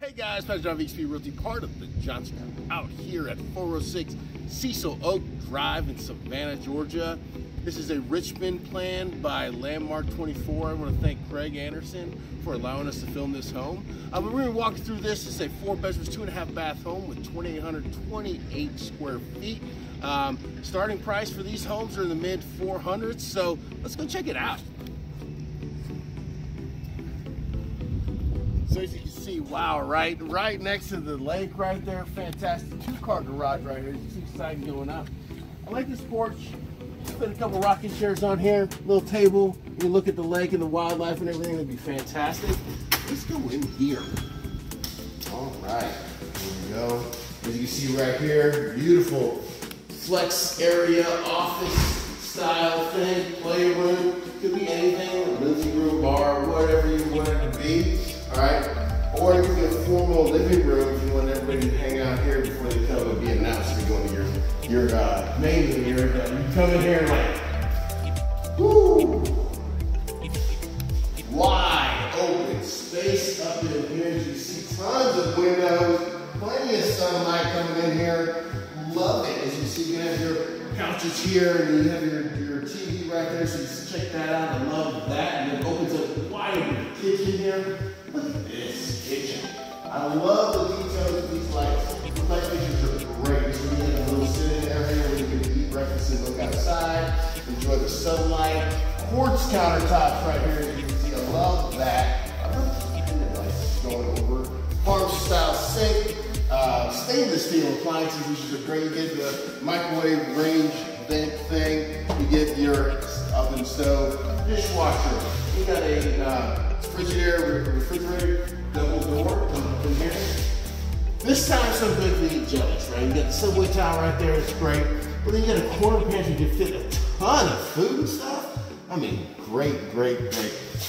Hey guys, Pastor Donovan, SqFt Realty, part of the Johnson Group, out here at 406 Cecil Oak Drive in Savannah, Georgia. This is a Richmond plan by Landmark 24. I want to thank Craig Anderson for allowing us to film this home. We're going to walk through this. It's a 4 bedrooms, 2.5 bath home with 2,828 square feet. Starting price for these homes are in the mid 400s, so let's go check it out. So as you can see, wow, right next to the lake right there, fantastic 2-car garage right here. You can see the siding going up. I like this porch. Put a couple rocking chairs on here, little table. You look at the lake and the wildlife and everything, it'd be fantastic. Let's go in here. All right, here we go. As you can see right here, beautiful flex area, office style thing, playroom. Could be anything, living room, bar, whatever you want it to be. All right, or it could be a formal living room if you want everybody to hang out here before they come and be announced to go into your main living area. You come in here like, whoo, wide open space up in here. As you see, tons of windows, plenty of sunlight coming in here. Love it. As you see, you have your couches here, and you have your TV right there, so you can check that out. I love that. And it opens up wide open kitchen here. Look at this kitchen. I love the details of these lights. The light fixtures are great. So you have a little sitting area where you can eat breakfast and look outside, enjoy the sunlight. Quartz countertops right here, as you can see. I love that. I love the independent lights going over. Farm style sink. Stainless steel appliances, which is a great. You get the microwave range vent thing. You get your oven stove, dishwasher. You got a refrigerator, double door in here. This time, so good for you jealous, right? You got the subway tile right there, it's great. But then you got a corner pantry to fit a ton of food and stuff. I mean, great.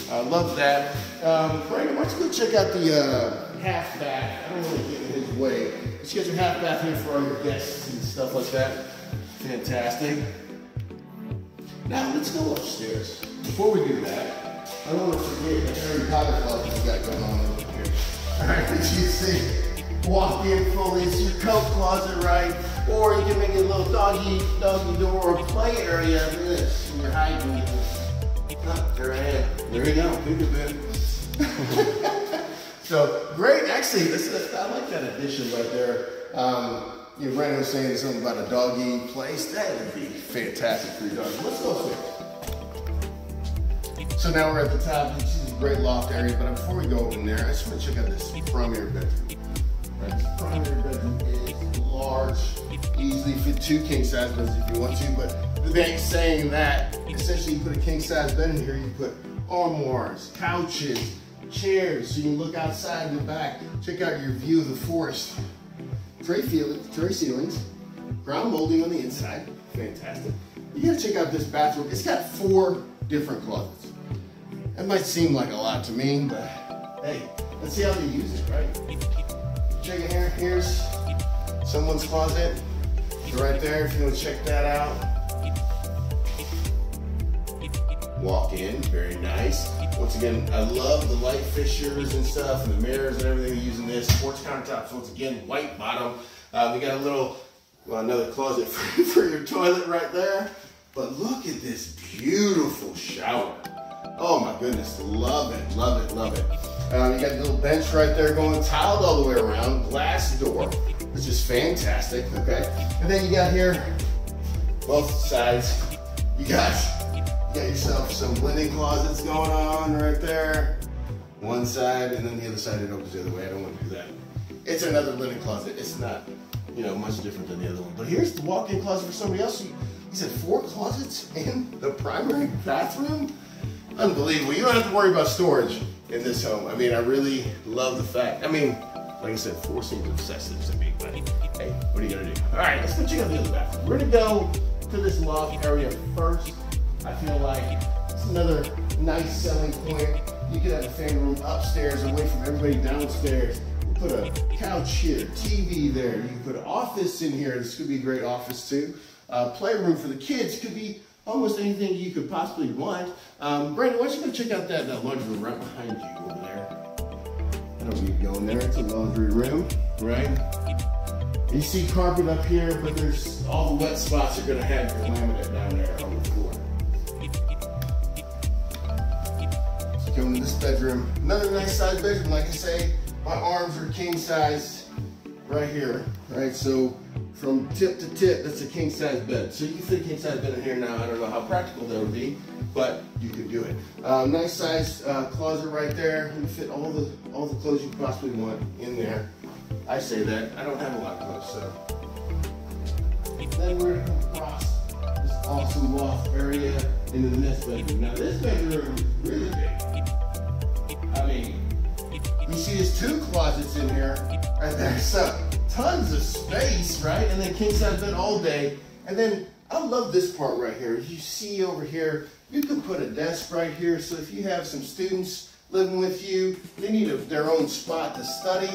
I love that. Brandon, why don't you go check out the half bath? I don't want to get in his way. Let's get your half bath here for all your guests and stuff like that. Fantastic. Now let's go upstairs. Before we do that, I don't want to forget the Harry Potter club you got going on over here. All right, as you see, walk in fully, it's your coat closet, right? Or you can make it a little doggy door or play area. Look at this, and you're hiding. Oh, there I am. There you go, think of it. So great, actually, I like that addition right there. Brandon was saying something about a doggy place. That would be fantastic for your dog. Let's go upstairs. So now we're at the top. You see the great loft area, but before we go in there, I just want to check out this primary bedroom. Right, this primary bedroom is large, easily fit 2 king size beds if you want to, but the bank's saying that essentially you put a king size bed in here, you put armoires, couches, chairs, so you can look outside in the back, check out your view of the forest. Tray ceilings, ground molding on the inside, fantastic. You gotta check out this bathroom. It's got 4 different closets. That might seem like a lot to me, but hey, let's see how they use it, right? Check it here. Here's someone's closet. Right there, if you want to check that out. Walk in, very nice. Once again, I love the light fixtures and stuff, and the mirrors and everything using this. Quartz countertops, once again, white bottom. We got a little, another closet for your toilet right there. But look at this beautiful shower. Oh my goodness, love it. You got a little bench right there going, tiled all the way around, glass door, which is fantastic, okay? And then you got here, both sides, you got yourself some linen closets going on right there. One side, and then the other side it opens the other way. I don't want to do that. It's another linen closet. It's not, much different than the other one. But here's the walk-in closet for somebody else. He said 4 closets in the primary bathroom? Unbelievable. You don't have to worry about storage in this home. I mean, I really love the fact. I mean, like I said, 4 seems excessive to me, but hey, what are you gonna do? All right, let's go check out the other bathroom. We're gonna go to this loft area first. I feel like it's another nice selling point. You could have a family room upstairs away from everybody downstairs. You put a couch here, TV there. You can put an office in here. This could be a great office too. Playroom for the kids could be almost anything you could possibly want. Brandon, why don't you go check out that laundry room right behind you over there? I don't don't need to go in there. It's a laundry room, right? You see carpet up here, but there's all the wet spots are gonna have your laminate down there on the floor. So coming to this bedroom, another nice size bedroom. Like I say, my arms are king size right here, right? So from tip to tip, that's a king size bed. So you can fit a king size bed in here now. I don't know how practical that would be, but you can do it. Nice size closet right there. You can fit all the clothes you possibly want in there. I say that. I don't have a lot of clothes, so. Then we're going to cross this awesome loft area into the next bedroom. Now this bedroom is really big. I mean, you see there's 2 closets in here, right there. So tons of space, right? And then king size bed all day. And then I love this part right here. You see over here, you can put a desk right here. So if you have some students living with you, they need their own spot to study.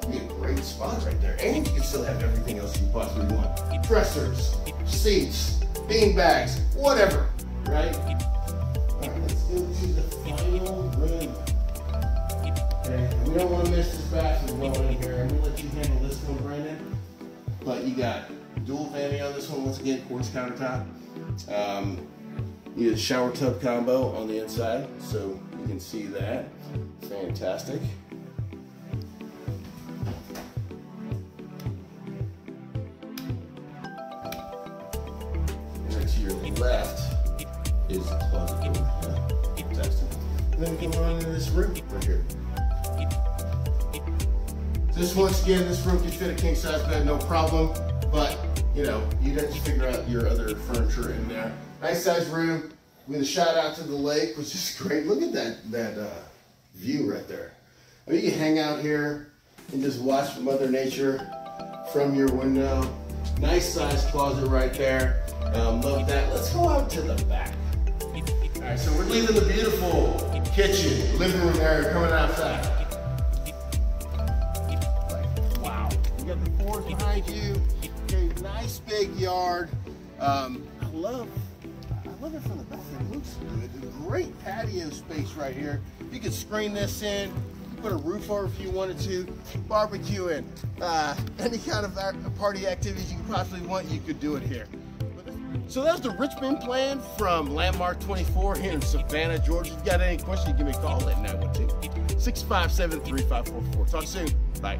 It'd be a great spot right there. And you can still have everything else you possibly want. Dressers, seats, bean bags, whatever, right? All right, let's go to the final room. Okay, we don't want to miss this bathroom well in here. I'm gonna let you handle this one, Brandon. But you got dual vanity on this one, once again, quartz countertop. You get a shower tub combo on the inside, so you can see that. Fantastic. And then to your left is the closet door. Yeah, fantastic. And then we can run into this room right here. This, once again, this room can fit a king size bed, no problem. But, you know, you'd have to figure out your other furniture in there. Nice size room with a shout out to the lake, which is great. Look at that view right there. I mean, you can hang out here and just watch Mother Nature from your window. Nice size closet right there. Love that. Let's go out to the back. All right, so we're leaving the beautiful kitchen, living room area, coming outside. Wow, you got the forest behind you. Okay, nice big yard. I love it from the back. It looks good. A great patio space right here. You could screen this in. Put a roof over if you wanted to. Barbecuing. Any kind of party activities you could possibly want, you could do it here. So that's the Richmond plan from Landmark 24 here in Savannah, Georgia. If you got any questions, give me a call at 912-657-3544. Talk soon. Bye.